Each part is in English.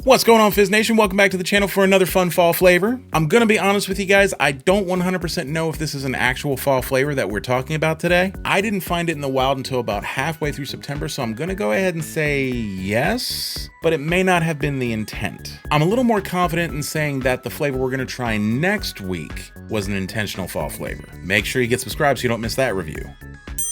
What's going on, Fizz Nation? Welcome back to the channel for another fun fall flavor. I'm gonna be honest with you guys, I don't 100% know if this is an actual fall flavor that we're talking about today. I didn't find it in the wild until about halfway through September, so I'm gonna go ahead and say yes, but it may not have been the intent. I'm a little more confident in saying that the flavor we're gonna try next week was an intentional fall flavor. Make sure you get subscribed so you don't miss that review.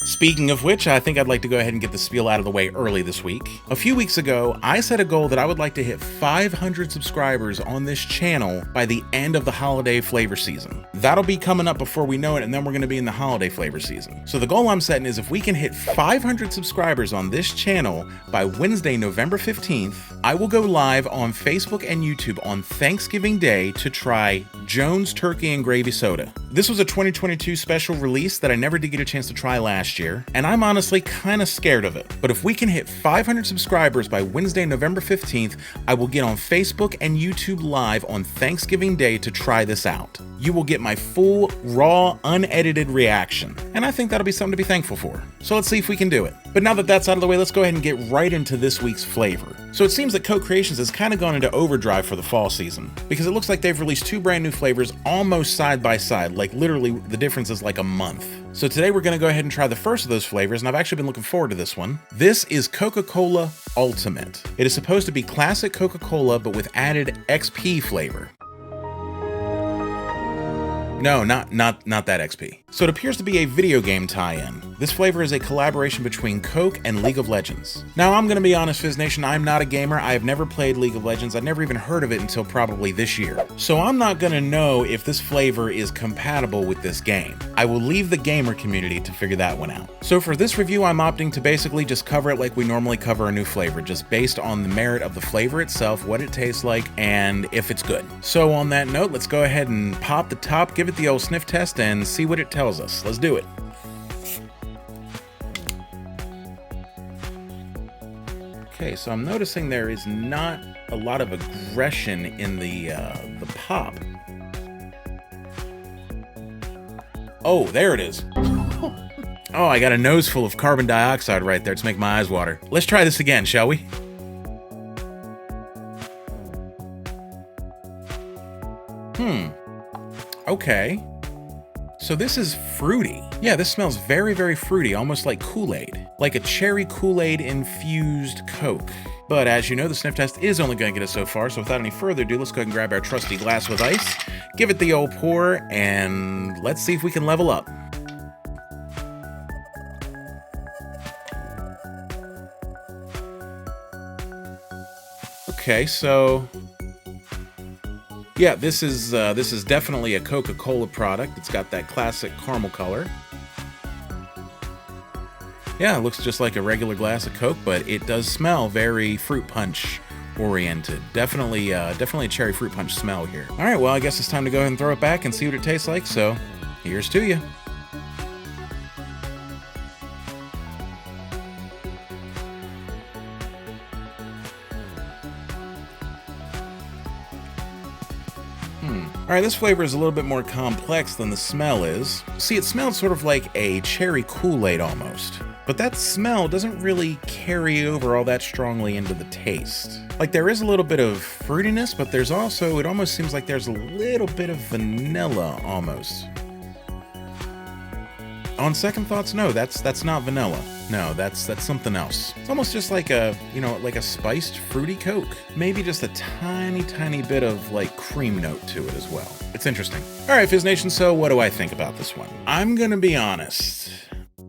Speaking of which, I think I'd like to go ahead and get the spiel out of the way early this week. A few weeks ago, I set a goal that I would like to hit 500 subscribers on this channel by the end of the holiday flavor season. That'll be coming up before we know it, and then we're going to be in the holiday flavor season. So the goal I'm setting is if we can hit 500 subscribers on this channel by Wednesday, November 15th, I will go live on Facebook and YouTube on Thanksgiving Day to try Jones Turkey and Gravy Soda. This was a 2022 special release that I never did get a chance to try last year, and I'm honestly kind of scared of it. But if we can hit 500 subscribers by Wednesday, November 15th, I will get on Facebook and YouTube live on Thanksgiving Day to try this out. You will get my full, raw, unedited reaction, and I think that'll be something to be thankful for. So let's see if we can do it. But now that that's out of the way, let's go ahead and get right into this week's flavor. So it seems that Coke Creations has kind of gone into overdrive for the fall season, because it looks like they've released two brand new flavors almost side by side, like literally the difference is like a month. So today we're going to go ahead and try the first of those flavors, and I've actually been looking forward to this one. This is Coca-Cola Ultimate. It is supposed to be classic Coca-Cola, but with added XP flavor. No, not that XP. So it appears to be a video game tie-in. This flavor is a collaboration between Coke and League of Legends. Now, I'm gonna be honest, Fizz Nation, I'm not a gamer. I have never played League of Legends. I've never even heard of it until probably this year. So I'm not gonna know if this flavor is compatible with this game. I will leave the gamer community to figure that one out. So for this review, I'm opting to basically just cover it like we normally cover a new flavor, just based on the merit of the flavor itself, what it tastes like, and if it's good. So on that note, let's go ahead and pop the top, give it the old sniff test, and see what it tells us. Let's do it. Okay, so I'm noticing there is not a lot of aggression in the pop. Oh, there it is. Oh, I got a nose full of carbon dioxide right there to make my eyes water. Let's try this again, shall we? Okay. So this is fruity. Yeah, this smells very, very fruity, almost like Kool-Aid. Like a cherry Kool-Aid infused Coke. But as you know, the sniff test is only gonna get us so far, so without any further ado, let's go ahead and grab our trusty glass with ice, give it the old pour, and let's see if we can level up. Okay, so yeah, this is definitely a Coca-Cola product. It's got that classic caramel color. Yeah, it looks just like a regular glass of Coke, but it does smell very fruit punch oriented. Definitely a cherry fruit punch smell here. All right, well, I guess it's time to go ahead and throw it back and see what it tastes like. So here's to you. All right, this flavor is a little bit more complex than the smell is. See, it smells sort of like a cherry Kool-Aid almost, but that smell doesn't really carry over all that strongly into the taste. Like, there is a little bit of fruitiness, but there's also, it almost seems like there's a little bit of vanilla almost. On second thoughts, no, that's not vanilla. No, that's something else. It's almost just like a, you know, like a spiced fruity Coke. Maybe just a tiny bit of like cream note to it as well. It's interesting. All right, Fizz Nation, so what do I think about this one? I'm gonna be honest.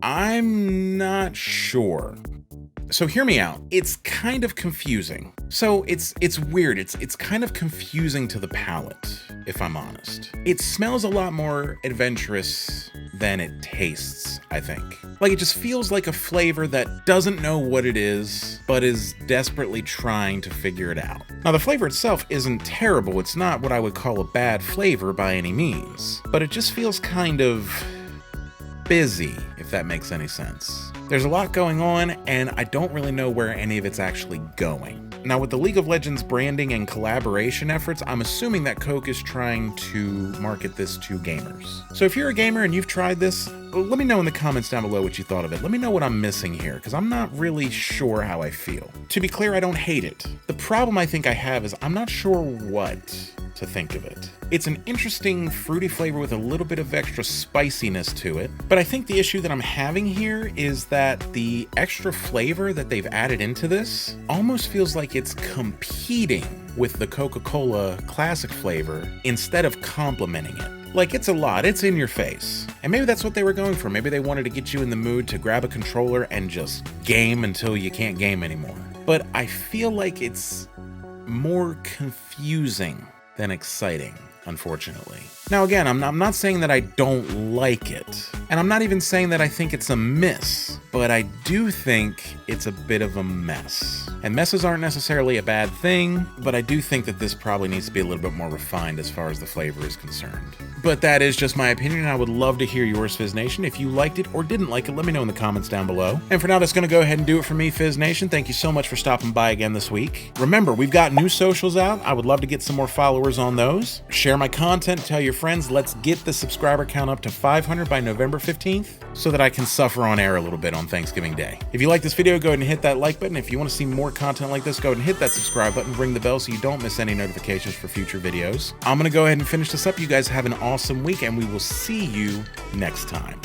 I'm not sure. So hear me out. It's kind of confusing. So it's weird. It's kind of confusing to the palate, if I'm honest. It smells a lot more adventurous than it tastes, I think. Like, it just feels like a flavor that doesn't know what it is, but is desperately trying to figure it out. Now, the flavor itself isn't terrible. It's not what I would call a bad flavor by any means, but it just feels kind of busy, if that makes any sense. There's a lot going on, and I don't really know where any of it's actually going. Now, with the League of Legends branding and collaboration efforts, I'm assuming that Coke is trying to market this to gamers. So if you're a gamer and you've tried this, let me know in the comments down below what you thought of it. Let me know what I'm missing here, because I'm not really sure how I feel. To be clear, I don't hate it. The problem I think I have is I'm not sure what to think of it. It's an interesting fruity flavor with a little bit of extra spiciness to it, but I think the issue that I'm having here is that the extra flavor that they've added into this almost feels like it's competing with the Coca-Cola classic flavor instead of complementing it. Like, it's a lot, it's in your face. And maybe that's what they were going for. Maybe they wanted to get you in the mood to grab a controller and just game until you can't game anymore. But I feel like it's more confusing than exciting, unfortunately. Now again, I'm not saying that I don't like it, and I'm not even saying that I think it's a miss, but I do think it's a bit of a mess. And messes aren't necessarily a bad thing, but I do think that this probably needs to be a little bit more refined as far as the flavor is concerned. But that is just my opinion, and I would love to hear yours, Fizz Nation. If you liked it or didn't like it, let me know in the comments down below. And for now, that's gonna go ahead and do it for me, Fizz Nation. Thank you so much for stopping by again this week. Remember, we've got new socials out. I would love to get some more followers on those. Share my content, tell your friends. Let's get the subscriber count up to 500 by November 15th so that I can suffer on air a little bit on Thanksgiving Day. If you like this video, go ahead and hit that like button. If you want to see more content like this, go ahead and hit that subscribe button, ring the bell so you don't miss any notifications for future videos. I'm going to go ahead and finish this up. You guys have an awesome week, and we will see you next time.